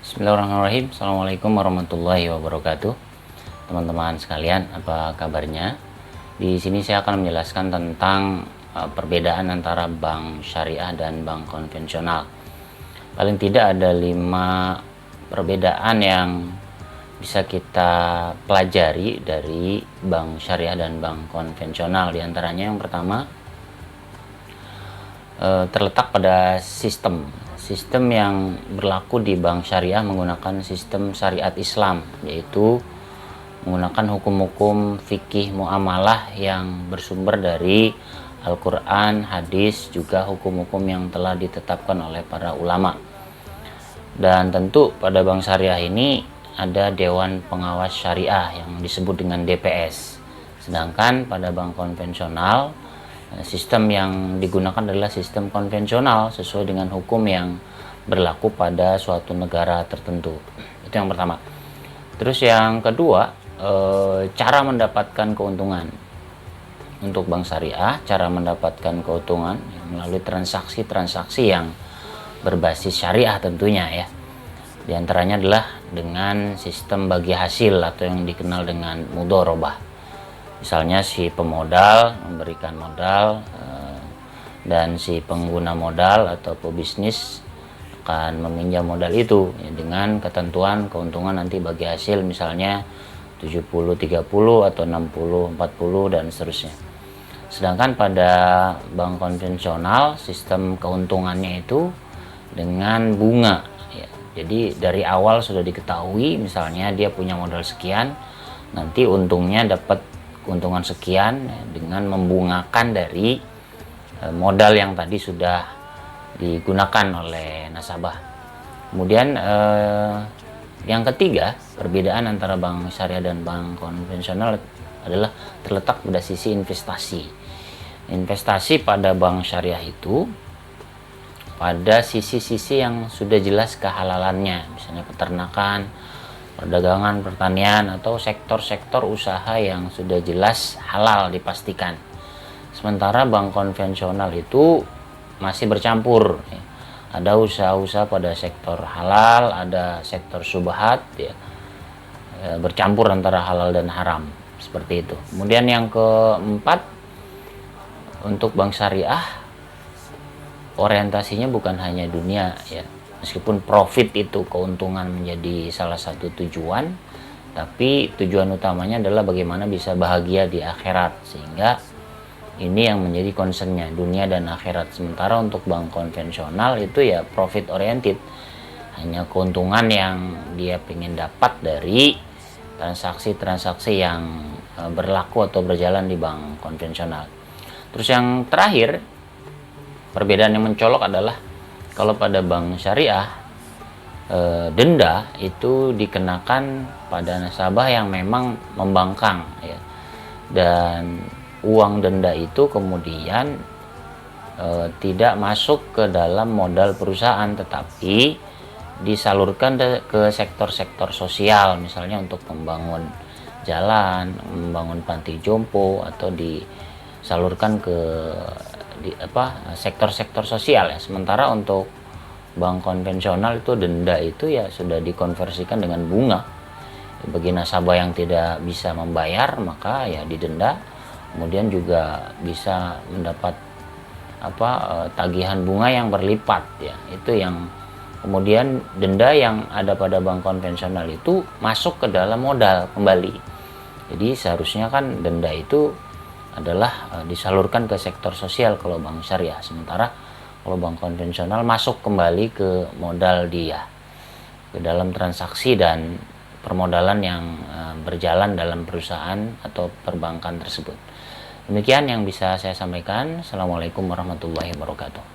Bismillahirrahmanirrahim. Assalamualaikum warahmatullahi wabarakatuh. Teman-teman sekalian, apa kabarnya? Di sini saya akan menjelaskan tentang perbedaan antara bank syariah dan bank konvensional. Paling tidak ada 5 perbedaan yang bisa kita pelajari dari bank syariah dan bank konvensional. Di antaranya yang pertama, terletak pada sistem yang berlaku di bank syariah menggunakan sistem syariat Islam, yaitu menggunakan hukum-hukum fikih muamalah yang bersumber dari Al-Quran, hadis, juga hukum-hukum yang telah ditetapkan oleh para ulama. Dan tentu pada bank syariah ini ada Dewan Pengawas Syariah yang disebut dengan DPS. Sedangkan pada bank konvensional, sistem yang digunakan adalah sistem konvensional sesuai dengan hukum yang berlaku pada suatu negara tertentu. Itu yang pertama. Terus yang kedua, cara mendapatkan keuntungan. Untuk bank syariah, cara mendapatkan keuntungan melalui transaksi-transaksi yang berbasis syariah tentunya ya. Di antaranya adalah dengan sistem bagi hasil atau yang dikenal dengan mudharabah. Misalnya si pemodal memberikan modal dan si pengguna modal atau pebisnis akan meminjam modal itu ya, dengan ketentuan keuntungan nanti bagi hasil misalnya 70-30 atau 60-40 dan seterusnya. Sedangkan pada bank konvensional sistem keuntungannya itu dengan bunga ya. Jadi dari awal sudah diketahui misalnya dia punya modal sekian, nanti untungnya dapat keuntungan sekian dengan membungakan dari modal yang tadi sudah digunakan oleh nasabah. Kemudian yang ketiga, perbedaan antara bank syariah dan bank konvensional adalah terletak pada sisi investasi. Investasi pada bank syariah itu pada sisi-sisi yang sudah jelas kehalalannya, misalnya peternakan, perdagangan, pertanian, atau sektor-sektor usaha yang sudah jelas halal dipastikan. Sementara bank konvensional itu masih bercampur ya. Ada usaha-usaha pada sektor halal, ada sektor syubhat ya. Bercampur antara halal dan haram seperti itu. Kemudian yang keempat, untuk bank syariah orientasinya bukan hanya dunia ya. Meskipun profit itu keuntungan menjadi salah satu tujuan, tapi tujuan utamanya adalah bagaimana bisa bahagia di akhirat, sehingga ini yang menjadi concernnya, dunia dan akhirat. Sementara untuk bank konvensional itu ya profit oriented, hanya keuntungan yang dia ingin dapat dari transaksi-transaksi yang berlaku atau berjalan di bank konvensional. Terus yang terakhir, perbedaan yang mencolok adalah kalau pada bank syariah, denda itu dikenakan pada nasabah yang memang membangkang ya. Dan uang denda itu kemudian tidak masuk ke dalam modal perusahaan, tetapi disalurkan ke sektor-sektor sosial, misalnya untuk membangun jalan, membangun panti jompo, atau disalurkan ke sektor-sektor sosial ya. Sementara untuk bank konvensional itu denda itu ya sudah dikonversikan dengan bunga. Bagi nasabah yang tidak bisa membayar maka ya didenda, kemudian juga bisa mendapat tagihan bunga yang berlipat ya. Itu yang kemudian denda yang ada pada bank konvensional itu masuk ke dalam modal kembali. Jadi seharusnya kan denda itu adalah disalurkan ke sektor sosial kalau bank syariah, sementara kalau bank konvensional masuk kembali ke modal dia, ke dalam transaksi dan permodalan yang berjalan dalam perusahaan atau perbankan tersebut. Demikian yang bisa saya sampaikan. Assalamualaikum warahmatullahi wabarakatuh.